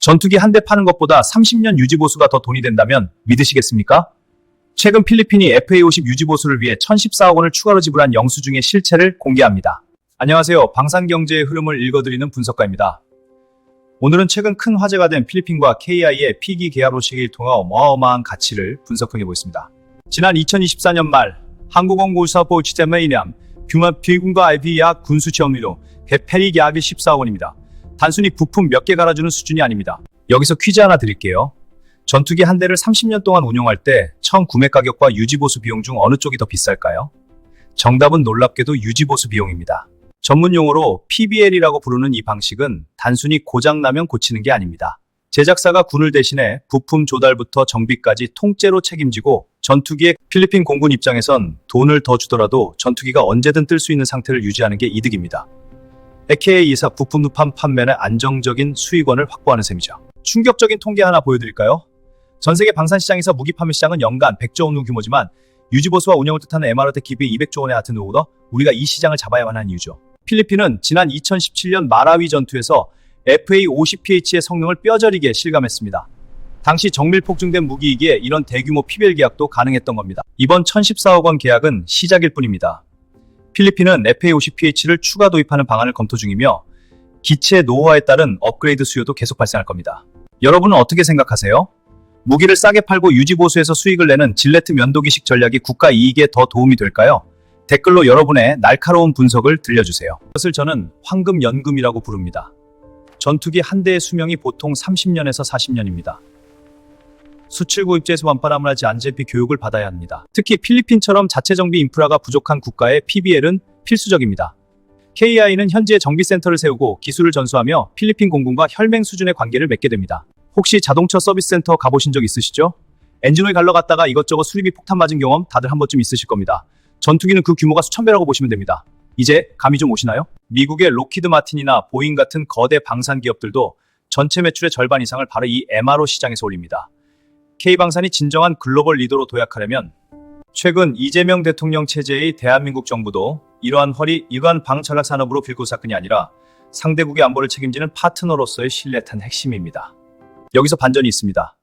전투기 한 대 파는 것보다 30년 유지보수가 더 돈이 된다면 믿으시겠습니까? 최근 필리핀이 FA-50 유지보수를 위해 1,014억 원을 추가로 지불한 영수증의 실체를 공개합니다. 안녕하세요. 방산경제의 흐름을 읽어드리는 분석가입니다. 오늘은 최근 큰 화제가 된 필리핀과 KI의 피기 계약 로식을 통해 어마어마한 가치를 분석해보겠습니다. 지난 2024년 말 한국공군사보 지tem의남 규모 비군과 IP약 군수지원비로 페리 계약이 14억 원입니다. 단순히 부품 몇 개 갈아주는 수준이 아닙니다. 여기서 퀴즈 하나 드릴게요. 전투기 한 대를 30년 동안 운용할 때 처음 구매 가격과 유지보수 비용 중 어느 쪽이 더 비쌀까요? 정답은 놀랍게도 유지보수 비용입니다. 전문 용어로 PBL이라고 부르는 이 방식은 단순히 고장나면 고치는 게 아닙니다. 제작사가 군을 대신해 부품 조달부터 정비까지 통째로 책임지고 전투기의 필리핀 공군 입장에선 돈을 더 주더라도 전투기가 언제든 뜰 수 있는 상태를 유지하는 게 이득입니다. AKA 이사 부품 누판 판매의 안정적인 수익원을 확보하는 셈이죠. 충격적인 통계 하나 보여드릴까요? 전세계 방산시장에서 무기 판매 시장은 연간 100조 원 규모지만 유지보수와 운영을 뜻하는 MRO 기비 200조 원의 같은 누구도 우리가 이 시장을 잡아야만 하는 이유죠. 필리핀은 지난 2017년 마라위 전투에서 FA-50PH의 성능을 뼈저리게 실감했습니다. 당시 정밀 폭증된 무기이기에 이런 대규모 PBL 계약도 가능했던 겁니다. 이번 1,014억 원 계약은 시작일 뿐입니다. 필리핀은 FA-50PH를 추가 도입하는 방안을 검토 중이며 기체 노후화에 따른 업그레이드 수요도 계속 발생할 겁니다. 여러분은 어떻게 생각하세요? 무기를 싸게 팔고 유지보수에서 수익을 내는 질레트 면도기식 전략이 국가 이익에 더 도움이 될까요? 댓글로 여러분의 날카로운 분석을 들려주세요. 이것을 저는 황금연금이라고 부릅니다. 전투기 한 대의 수명이 보통 30년에서 40년입니다. 수출 구입제에서 완파람을 하지 안제피 교육을 받아야 합니다. 특히 필리핀처럼 자체 정비 인프라가 부족한 국가의 PBL은 필수적입니다. KI는 현재 정비센터를 세우고 기술을 전수하며 필리핀 공군과 혈맹 수준의 관계를 맺게 됩니다. 혹시 자동차 서비스 센터 가보신 적 있으시죠? 엔진오일 갈러 갔다가 이것저것 수리비 폭탄 맞은 경험 다들 한 번쯤 있으실 겁니다. 전투기는 그 규모가 수천 배라고 보시면 됩니다. 이제 감이 좀 오시나요? 미국의 록히드 마틴이나 보잉 같은 거대 방산 기업들도 전체 매출의 절반 이상을 바로 이 MRO 시장에서 올립니다. K방산이 진정한 글로벌 리더로 도약하려면 최근 이재명 대통령 체제의 대한민국 정부도 이러한 방철학 산업으로 빌고사건이 아니라 상대국의 안보를 책임지는 파트너로서의 신뢰탄 핵심입니다. 여기서 반전이 있습니다.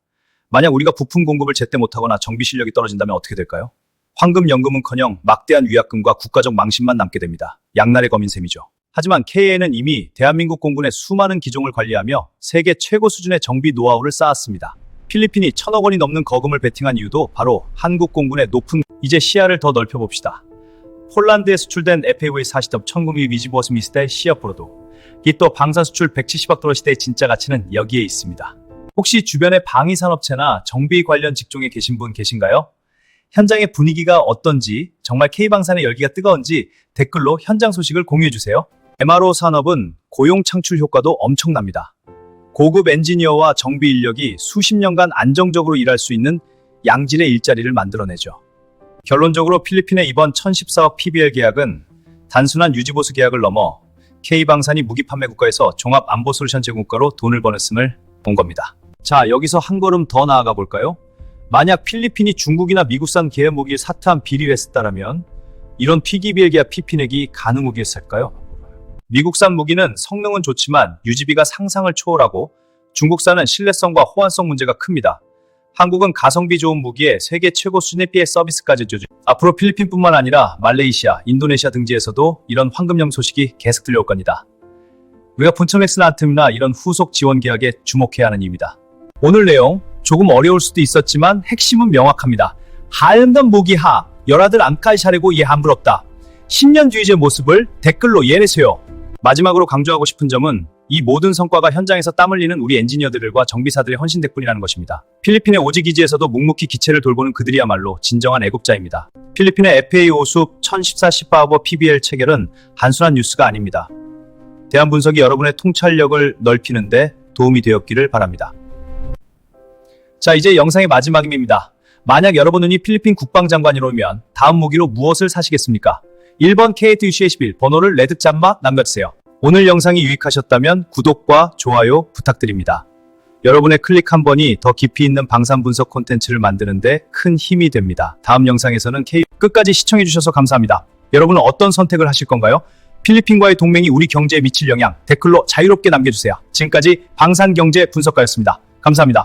만약 우리가 부품 공급을 제때 못하거나 정비 실력이 떨어진다면 어떻게 될까요? 황금연금은커녕 막대한 위약금과 국가적 망신만 남게 됩니다. 양날의 검인 셈이죠. 하지만 KA는 이미 대한민국 공군의 수많은 기종을 관리하며 세계 최고 수준의 정비 노하우를 쌓았습니다. 필리핀이 1,000억 원이 넘는 거금을 베팅한 이유도 바로 한국 공군의 높은 이제 시야를 더 넓혀봅시다. 폴란드에 수출된 FA-40업 1900 위지보스 미스터의 시야포로도 이 또 방산 수출 170억 달러 시대의 진짜 가치는 여기에 있습니다. 혹시 주변에 방위산업체나 정비 관련 직종에 계신 분 계신가요? 현장의 분위기가 어떤지, 정말 K방산의 열기가 뜨거운지 댓글로 현장 소식을 공유해주세요. MRO 산업은 고용 창출 효과도 엄청납니다. 고급 엔지니어와 정비 인력이 수십 년간 안정적으로 일할 수 있는 양질의 일자리를 만들어내죠. 결론적으로 필리핀의 이번 1,014억 PBL 계약은 단순한 유지보수 계약을 넘어 K방산이 무기 판매 국가에서 종합 안보 솔루션 제공국가로 돈을 버렸음을 본 겁니다. 자, 여기서 한 걸음 더 나아가 볼까요? 만약 필리핀이 중국이나 미국산 계열 무기를 사트한 비리를 했다라면 이런 PBL 계약 PP넥이 가능무기였을까요? 미국산 무기는 성능은 좋지만 유지비가 상상을 초월하고 중국산은 신뢰성과 호환성 문제가 큽니다. 한국은 가성비 좋은 무기에 세계 최고 수준의 PA 서비스까지 줘주. 앞으로 필리핀뿐만 아니라 말레이시아, 인도네시아 등지에서도 이런 황금연 소식이 계속 들려올 겁니다. 우리가 본청엑스나 아트미나 이런 후속 지원 계약에 주목해야 하는 이유입니다. 오늘 내용 조금 어려울 수도 있었지만 핵심은 명확합니다. 하얀던 무기하, 여라들 안까지 자르고 이해 안 부럽다. 10년 뒤의 제 모습을 댓글로 이해해주세요. 마지막으로 강조하고 싶은 점은 이 모든 성과가 현장에서 땀 흘리는 우리 엔지니어들과 정비사들의 헌신 덕분이라는 것입니다. 필리핀의 오지 기지에서도 묵묵히 기체를 돌보는 그들이야말로 진정한 애국자입니다. 필리핀의 FA-50 1,014 PBL 체결은 단순한 뉴스가 아닙니다. 대한 분석이 여러분의 통찰력을 넓히는데 도움이 되었기를 바랍니다. 자, 이제 영상의 마지막입니다. 만약 여러분이 필리핀 국방장관이라면 다음 무기로 무엇을 사시겠습니까? 1번 KT-UC-11 번호를 레드짬마 남겨주세요. 오늘 영상이 유익하셨다면 구독과 좋아요 부탁드립니다. 여러분의 클릭 한 번이 더 깊이 있는 방산 분석 콘텐츠를 만드는데 큰 힘이 됩니다. 다음 영상에서는 끝까지 시청해주셔서 감사합니다. 여러분은 어떤 선택을 하실 건가요? 필리핀과의 동맹이 우리 경제에 미칠 영향 댓글로 자유롭게 남겨주세요. 지금까지 방산경제 분석가였습니다. 감사합니다.